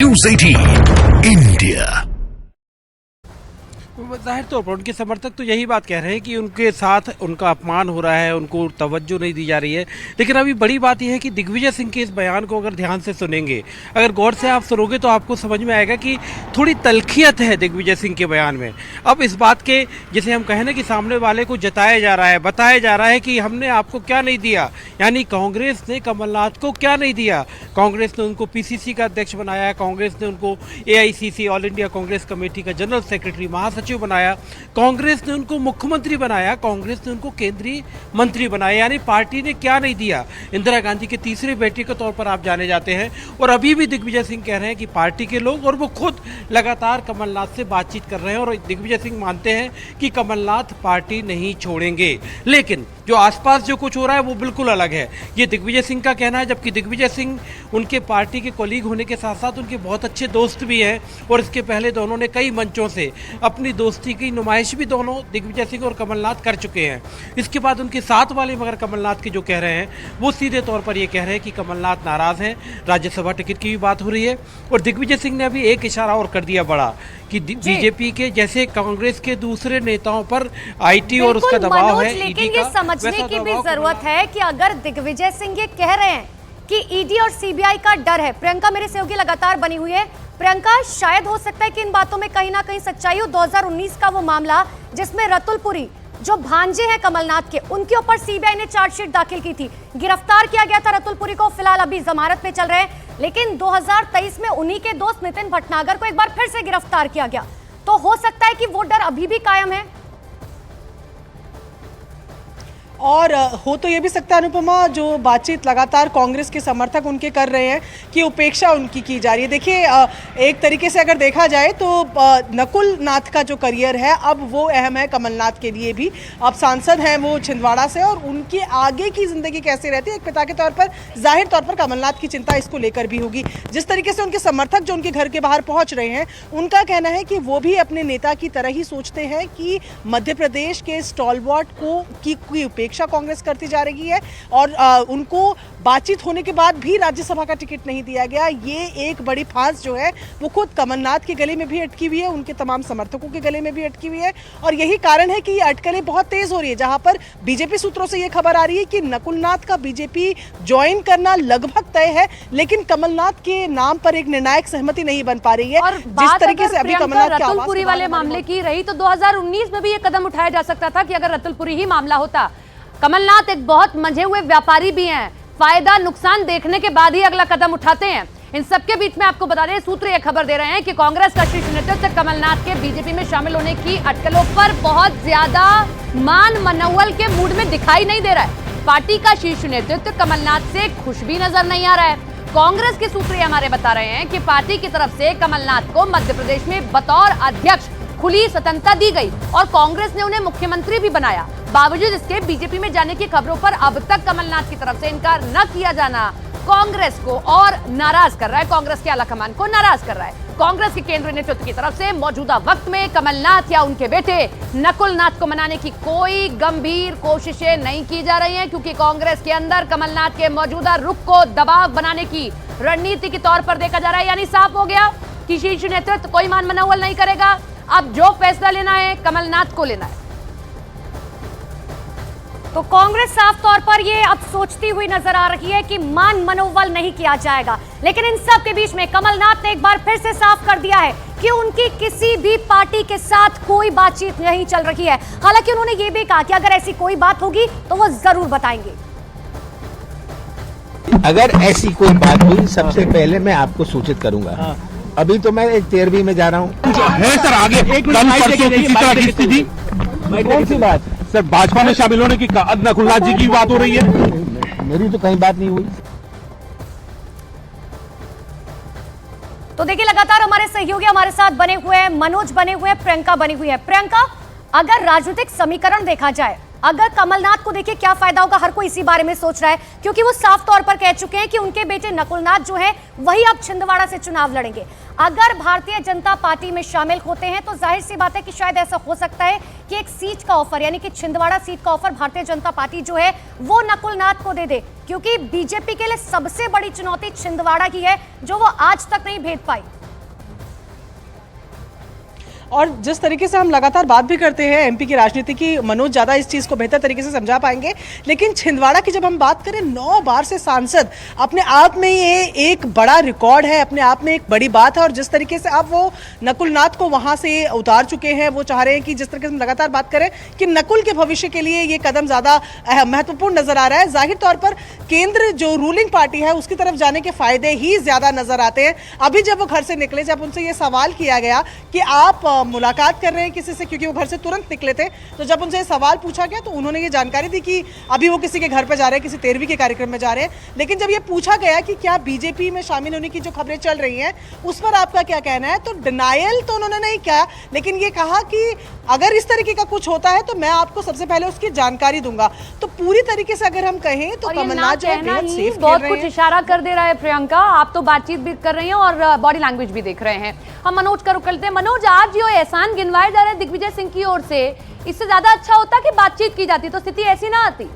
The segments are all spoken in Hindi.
News 18 India। जाहिर तौर पर उनके समर्थक तो यही बात कह रहे हैं कि उनके साथ उनका अपमान हो रहा है, उनको तवज्जो नहीं दी जा रही है। लेकिन अभी बड़ी बात यह है कि दिग्विजय सिंह के इस बयान को अगर ध्यान से सुनेंगे, अगर गौर से आप सुनोगे तो आपको समझ में आएगा कि थोड़ी तल्खियत है दिग्विजय सिंह के बयान में। अब इस बात के जिसे हम कहें ना कि सामने वाले को जताया जा रहा है, बताया जा रहा है कि हमने आपको क्या नहीं दिया, यानी कांग्रेस ने कमलनाथ को क्या नहीं दिया। कांग्रेस ने उनको पीसीसी का अध्यक्ष बनाया, कांग्रेस ने उनको AICC all India Congress committee का जनरल सेक्रेटरी महासचिव बनाया, कांग्रेस ने उनको मुख्यमंत्री बनाया, कांग्रेस ने उनको केंद्रीय मंत्री बनाया, यानी पार्टी ने क्या नहीं दिया। इंदिरा गांधी के तीसरे बेटे के तौर पर आप जाने जाते हैं और अभी भी दिग्विजय सिंह कह रहे हैं कि पार्टी के लोग और वो खुद लगातार कमलनाथ से बातचीत कर रहे हैं और दिग्विजय सिंह मानते हैं कि कमलनाथ पार्टी नहीं छोड़ेंगे। लेकिन जो आसपास जो कुछ हो रहा है वो बिल्कुल अलग है, ये दिग्विजय सिंह का कहना है। जबकि दिग्विजय सिंह उनके पार्टी के कोलीग होने के साथ साथ उनके बहुत अच्छे दोस्त भी हैं और इसके पहले दोनों ने कई मंचों से अपनी दोस्ती की नुमाइश भी दोनों दिग्विजय सिंह और कमलनाथ कर चुके हैं। इसके बाद उनके साथ वाले मगर कमलनाथ के जो कह रहे हैं वो सीधे तौर पर ये कह रहे हैं कि कमलनाथ नाराज हैं, राज्यसभा टिकट की भी बात हो रही है। और दिग्विजय सिंह ने अभी एक इशारा और कर दिया बड़ा कि बीजेपी के जैसे कांग्रेस के दूसरे नेताओं पर आईटी और उसका दबाव है, लेकिन ये समझने की भी जरूरत है कि अगर दिग्विजय सिंह ये कह रहे हैं कि ईडी और सीबीआई का डर है, प्रियंका मेरे सहयोगी लगातार बनी हुई है। प्रियंका, शायद हो सकता है कि इन बातों में कहीं ना कहीं सच्चाई हो। 2019 का वो मामला जिसमें रतुलपुरी जो भांजे हैं कमलनाथ के, उनके ऊपर सीबीआई ने चार्जशीट दाखिल की थी, गिरफ्तार किया गया था रतुलपुरी को, फिलहाल अभी जमानत पे चल रहे हैं। लेकिन 2023 में उन्हीं के दोस्त नितिन भटनागर को एक बार फिर से गिरफ्तार किया गया, तो हो सकता है कि वो डर अभी भी कायम है। और हो तो ये भी सकता है अनुपमा, जो बातचीत लगातार कांग्रेस के समर्थक उनके कर रहे हैं कि उपेक्षा उनकी की जा रही है। देखिए, एक तरीके से अगर देखा जाए तो नकुल नाथ का जो करियर है अब वो अहम है कमलनाथ के लिए भी। अब सांसद हैं वो छिंदवाड़ा से और उनके आगे की जिंदगी कैसे रहती है, एक पिता के तौर पर जाहिर तौर पर कमलनाथ की चिंता इसको लेकर भी होगी। जिस तरीके से उनके समर्थक जो उनके घर के बाहर पहुंच रहे हैं, उनका कहना है कि वो भी अपने नेता की तरह ही सोचते हैं कि मध्य प्रदेश के स्टॉलवर्ट को की उपेक्षा कांग्रेस करती जा रही है और उनको बातचीत होने के बाद भी राज्यसभा का टिकट नहीं दिया गया। ये एक बड़ी फांस जो है वो खुद कमलनाथ के गले में भी अटकी हुई है, उनके तमाम समर्थकों के गले में भी अटकी हुई है और यही कारण है कि ये अटकलें बहुत तेज हो रही है। जहां पर बीजेपी सूत्रों से ये खबर आ रही है कि नकुलनाथ का बीजेपी ज्वाइन करना लगभग तय है, लेकिन कमलनाथ के नाम पर एक निर्णायक सहमति नहीं बन पा रही है। और जिस तरीके से अभी कमलनाथ की रतुलपुरी वाले मामले की रही तो 2019 में भी ये कदम उठाया जा सकता था कि अगर रतुलपुरी ही मामला होता। कमलनाथ एक बहुत मंझे हुए व्यापारी भी हैं, फायदा नुकसान देखने के बाद ही अगला कदम उठाते हैं। इन सबके बीच में आपको बता दें, सूत्र ये खबर दे रहे हैं कि कांग्रेस का शीर्ष नेतृत्व कमलनाथ के बीजेपी में शामिल होने की अटकलों पर बहुत ज्यादा मान मनोवल के मूड में दिखाई नहीं दे रहा है। पार्टी का शीर्ष नेतृत्व कमलनाथ से खुश भी नजर नहीं आ रहा है। कांग्रेस के सूत्र हमारे बता रहे हैं कि पार्टी की तरफ से कमलनाथ को मध्य प्रदेश में बतौर अध्यक्ष खुली स्वतंत्रता दी गई और कांग्रेस ने उन्हें मुख्यमंत्री भी बनाया। बावजूद इसके बीजेपी में जाने की खबरों पर अब तक कमलनाथ की तरफ से इनकार न किया जाना कांग्रेस को और नाराज कर रहा है, कांग्रेस के आलाकमान को नाराज कर रहा है। कांग्रेस के केंद्रीय नेतृत्व की तरफ से मौजूदा वक्त में कमलनाथ या उनके बेटे नकुलनाथ को मनाने की कोई गंभीर कोशिशें नहीं की जा रही हैं, क्योंकि कांग्रेस के अंदर कमलनाथ के मौजूदा रुख को दबाव बनाने की रणनीति के तौर पर देखा जा रहा है। यानी साफ हो गया कि शीर्ष नेतृत्व कोई मान मनोवल नहीं करेगा, अब जो फैसला लेना है कमलनाथ को लेना है। तो कांग्रेस साफ तौर पर ये अब सोचती हुई नजर आ रही है कि मान मनोबल नहीं किया जाएगा। लेकिन इन सब के बीच में कमलनाथ ने एक बार फिर से साफ कर दिया है कि उनकी किसी भी पार्टी के साथ कोई बातचीत नहीं चल रही है। हालांकि उन्होंने ये भी कहा कि अगर ऐसी कोई बात होगी तो वो जरूर बताएंगे। अगर ऐसी कोई बात हुई सबसे पहले मैं आपको सूचित करूंगा। अभी तो मैं एक 13वीं में जा रहा हूँ। है सर, आगे कल परसों किसी तरह की स्थिति कौन सी बात सर? भाजपा में शामिल होने की नकुलनाथ जी की बात हो रही है। मेरी तो कहीं बात नहीं हुई। तो देखिए, लगातार हमारे सहयोगी हमारे साथ बने हुए हैं, मनोज बने हुए हैं, प्रियंका बनी हुई है। प्रियंका, अगर राजनीतिक समीकरण देखा जाए अगर कमलनाथ को देखिए क्या फायदा होगा, हर कोई इसी बारे में सोच रहा है, क्योंकि वो साफ तौर पर कह चुके हैं कि उनके बेटे नकुलनाथ जो है वही अब छिंदवाड़ा से चुनाव लड़ेंगे। अगर भारतीय जनता पार्टी में शामिल होते हैं तो जाहिर सी बात है कि शायद ऐसा हो सकता है कि एक सीट का ऑफर, यानी कि छिंदवाड़ा सीट का ऑफर भारतीय जनता पार्टी जो है वो नकुलनाथ को दे दे, क्योंकि बीजेपी के लिए सबसे बड़ी चुनौती छिंदवाड़ा की है जो वो आज तक नहीं भेद पाई। और जिस तरीके से हम लगातार बात भी करते हैं एमपी की राजनीति की, मनोज ज़्यादा इस चीज़ को बेहतर तरीके से समझा पाएंगे, लेकिन छिंदवाड़ा की जब हम बात करें 9 बार से सांसद, अपने आप में ये एक बड़ा रिकॉर्ड है, अपने आप में एक बड़ी बात है। और जिस तरीके से अब वो नकुलनाथ को वहाँ से उतार चुके हैं, वो चाह रहे हैं कि जिस तरीके से हम लगातार बात करें कि नकुल के भविष्य के लिए ये कदम ज़्यादा महत्वपूर्ण नजर आ रहा है। जाहिर तौर पर केंद्र जो रूलिंग पार्टी है उसकी तरफ जाने के फायदे ही ज़्यादा नजर आते हैं। अभी जब वो घर से निकले, जब उनसे ये सवाल किया गया कि आप मुलाकात कर रहे हैं किसी से, क्योंकि वो घर से तुरंत निकले थे, तो जब उनसे सवाल पूछा गया तो उन्होंने ये जानकारी दी कि अभी वो किसी के घर पे जा रहे हैं, किसी 13वीं के कार्यक्रम में जा रहे हैं। लेकिन जब ये पूछा गया कि क्या बीजेपी में शामिल होने की जो खबरें चल रही हैं उस पर आपका क्या कहना है, तो डिनायल तो उन्होंने नहीं किया, लेकिन ये कहा कि अगर इस तरीके का कुछ होता है तो मैं आपको सबसे पहले उसकी जानकारी दूंगा। तो पूरी तरीके से अगर हम कहें तो कमलनाथ जो है बेहद सेफ खेल बहुत रहे कुछ हैं। इशारा कर दे रहा है प्रियंका, आप तो बातचीत भी कर रही हैं और बॉडी लैंग्वेज भी देख रहे हैं। हम मनोज का रुख करते हैं। मनोज, आज जो एहसान गिनवाए जा रहे हैं दिग्विजय सिंह की ओर से, इससे ज्यादा अच्छा होता कि बातचीत की जाती तो स्थिति ऐसी ना आती।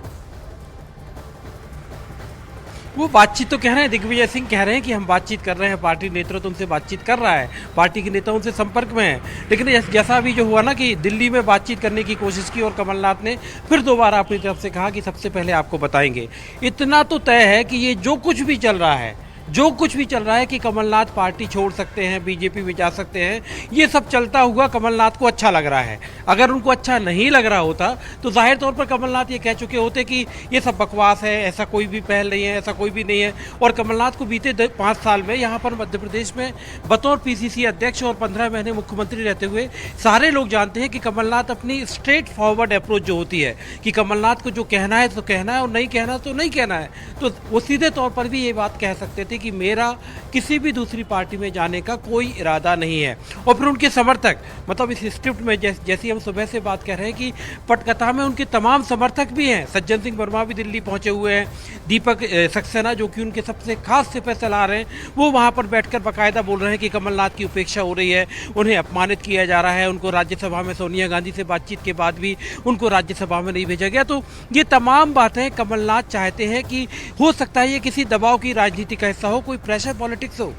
वो बातचीत तो कह रहे हैं, दिग्विजय सिंह कह रहे हैं कि हम बातचीत कर रहे हैं, पार्टी नेतृत्व उनसे बातचीत कर रहा है, पार्टी के नेता उनसे संपर्क में है। लेकिन जैसा अभी जो हुआ ना कि दिल्ली में बातचीत करने की कोशिश की और कमलनाथ ने फिर दोबारा अपनी तरफ से कहा कि सबसे पहले आपको बताएंगे। इतना तो तय है कि ये जो कुछ भी चल रहा है, जो कुछ भी चल रहा है कि कमलनाथ पार्टी छोड़ सकते हैं, बीजेपी में जा सकते हैं, ये सब चलता हुआ कमलनाथ को अच्छा लग रहा है। अगर उनको अच्छा नहीं लग रहा होता तो जाहिर तौर पर कमलनाथ ये कह चुके होते कि ये सब बकवास है, ऐसा कोई भी पहल नहीं है, ऐसा कोई भी नहीं है। और कमलनाथ को बीते 5 साल में यहाँ पर मध्य प्रदेश में बतौर पीसीसी अध्यक्ष और 15 महीने मुख्यमंत्री रहते हुए सारे लोग जानते हैं कि कमलनाथ अपनी स्ट्रेट फॉरवर्ड अप्रोच जो होती है कि कमलनाथ को जो कहना है तो कहना है और नहीं कहना तो नहीं कहना है, तो वो सीधे तौर पर भी ये बात कह सकते थे कि मेरा किसी भी दूसरी पार्टी में जाने का कोई इरादा नहीं है। और फिर उनके समर्थक, मतलब इस स्क्रिप्ट में जैसी हम सुबह से बात कर रहे हैं कि पटकथा में उनके तमाम समर्थक भी हैं। सज्जन सिंह वर्मा भी दिल्ली पहुंचे हुए हैं, दीपक सक्सेना जो कि उनके सबसे खास सिपह सलाह रहे हैं, वो वहां पर बैठकर बाकायदा बोल रहे हैं कि कमलनाथ की उपेक्षा हो रही है, उन्हें अपमानित किया जा रहा है, उनको राज्यसभा में सोनिया गांधी से बातचीत के बाद भी उनको राज्यसभा में नहीं भेजा गया। तो ये तमाम बातें कमलनाथ चाहते हैं कि हो सकता है ये किसी दबाव की राजनीति का हिस्सा हो, कोई प्रेशर पॉलिटिक्स हो।